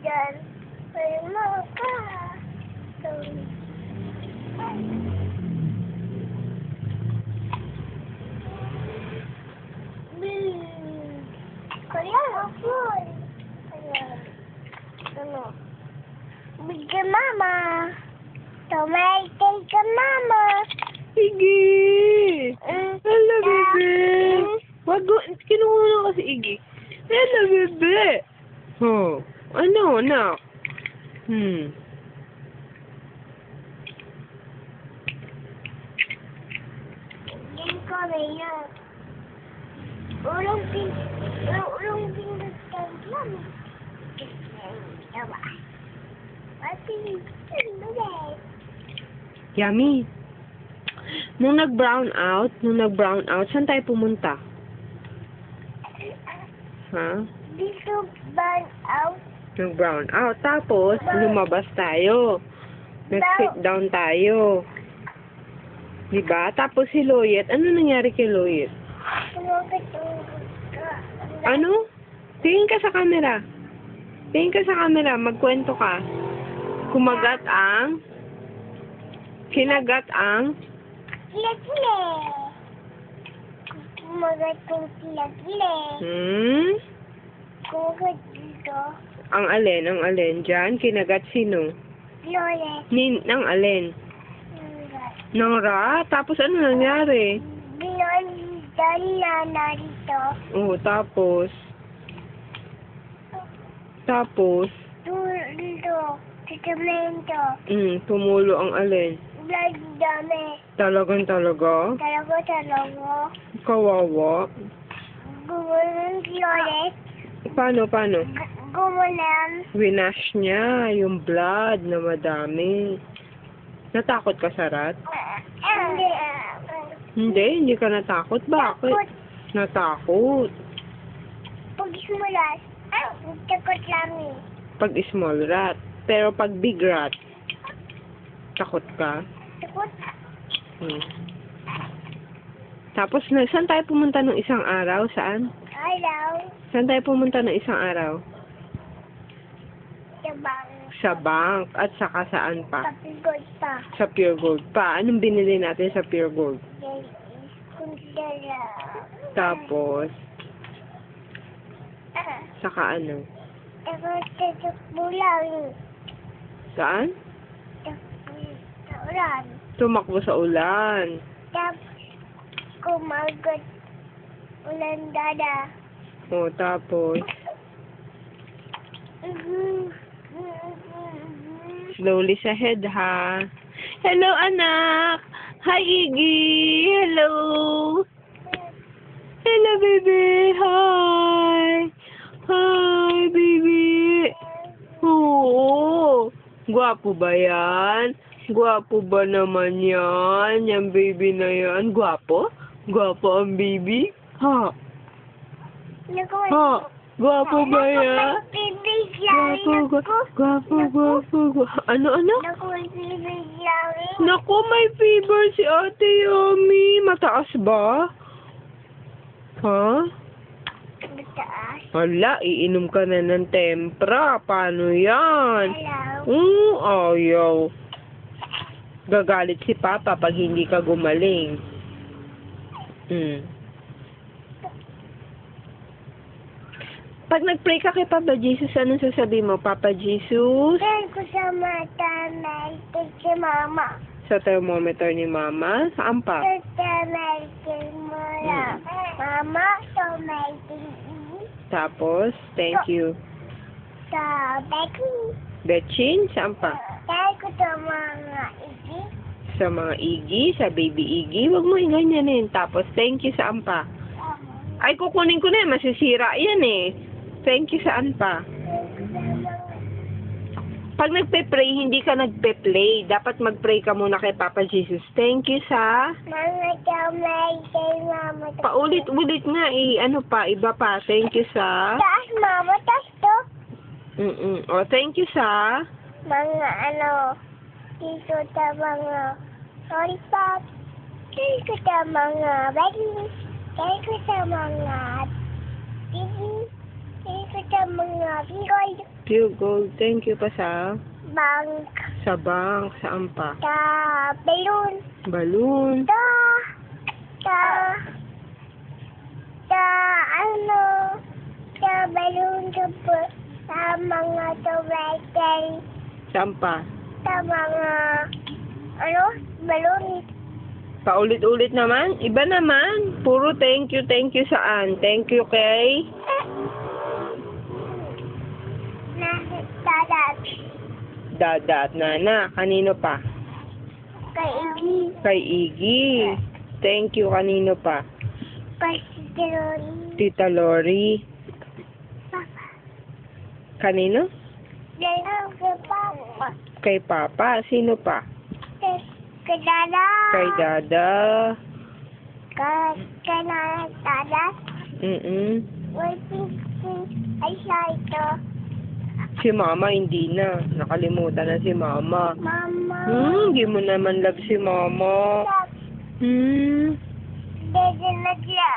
dyan. Ay, maka. Kaya ako. Ano? Bigyan mama. Tumaitay ka mama. Iggy! Hello, bebe! Wag mo, kinuha kasi Iggy. Hello, bebe! Oh, ano, anak? Yan ko ngayon. Ulong pindot ka lang. Diba? Pati, Yummy! Nung nag-brown out, saan tayo pumunta? Ha? Dito burn out. Nag-brown out. Tapos, lumabas tayo. Nag-sit down tayo. Diba? Tapos si Loyet, ano nangyari kay Loyet? Ano? Tingin ka sa camera. Magkwento ka. Kinagat ang Kila-kila. Kumagat kong kila-kila. Kumagat dito. Ang alin dyan? Kinagat sino? Lolet. Ng alin? Ng rat? Tapos ano nangyari? Binondan na narito. Oh, tapos? Dito. Titimento. Tumulo ang alin? Blood dami. Talaga? Talaga. Kawawa. Gumanon si Lolet. Paano? Gumanon. Winash niya yung blood na madami. Natakot ka sa rat? Hindi ka natakot. Bakit? Natakot. Pag sumulat, takot lang eh. Pag small rat. Pero pag big rat, takot ka? Takot. Tapos, saan tayo pumunta nung isang araw? Saan? Hello. Saan tayo pumunta nung isang araw? Tabang. Sa bank. At saka saan pa? Kapigod pa. Sa Pure Gold pa. Anong binili natin sa Pure Gold? Kundera. Tapos, saka ano? Takbo lang. Saan? Ulan. Tumakbo sa ulan. Tapos, kumagat. Ulan dada. O, tapos, slowly sa head, ha? Hello, anak! Hi, Iggy! Hello! Hello, baby! Hi! Hi, baby! Oo! Gwapo ba yan? Gwapo ba naman yan? Yung baby na yan? Gwapo? Gwapo ang baby? Ha? Ha? Gwapo ba yan? Gwapo. Ano? Naku, may fever si Ate Yummy. Mataas ba? Ha? Mataas. Hala, iinom ka na ng tempra. Paano yan? Hello. Ayaw. Gagalit si Papa pag hindi ka gumaling. Pag nag-pray ka kay Papa Jesus, anong sasabihin mo? Papa Jesus? Saan ko sa mata may si mama. Sa thermometer ni Mama? Saan pa? Sa may mo lang. Mama, sa may Tapos, thank you. sa Becky. Betchin? Saan pa? Dahil ko sa mga igi. Sa mga Iggy, sa baby Iggy. Huwag mo ganyanin. Tapos, thank you saan pa? Ay, kukunin ko na. Masisira yan eh. Thank you saan pa? Pag nagpe-pray, hindi ka nagpe-play. Dapat mag-pray ka muna kay Papa Jesus. Thank you sa... Mga kamay kay mama. Paulit-ulit nga eh. Ano pa? Iba pa. Thank you sa... Taas mama, taas to. O, thank you sa... Mga dito sa mga lollipop. Dito sa mga berries. Dito sa mga igi. Dito sa mga Gold Pure gold. Thank you pa sa Bank. bank. Saan pa? Sa balloon. Balloon. Sa ano, sa balloon sa mga tuwetel, Saan pa? sa mga, ano, balloon. Paulit-ulit naman? Iba naman. Puro thank you saan? Thank you kay Na dadat. Dada at Nana. Kanino pa? Kay Iggy. Kay Iggy. Thank you. Kanino pa? Kay Tironi. Tita Lori. Papa. Kanino? Dalaw kay Papa. Kay Papa. Sino pa? Kay Dada. Kay Dada. Kay Nana Dadat. Waiting ay siya ito. Si Mama hindi na. Nakalimutan na si Mama. Mama. Hindi mo naman love si Mama. Stop. Hmm. Dede na siya.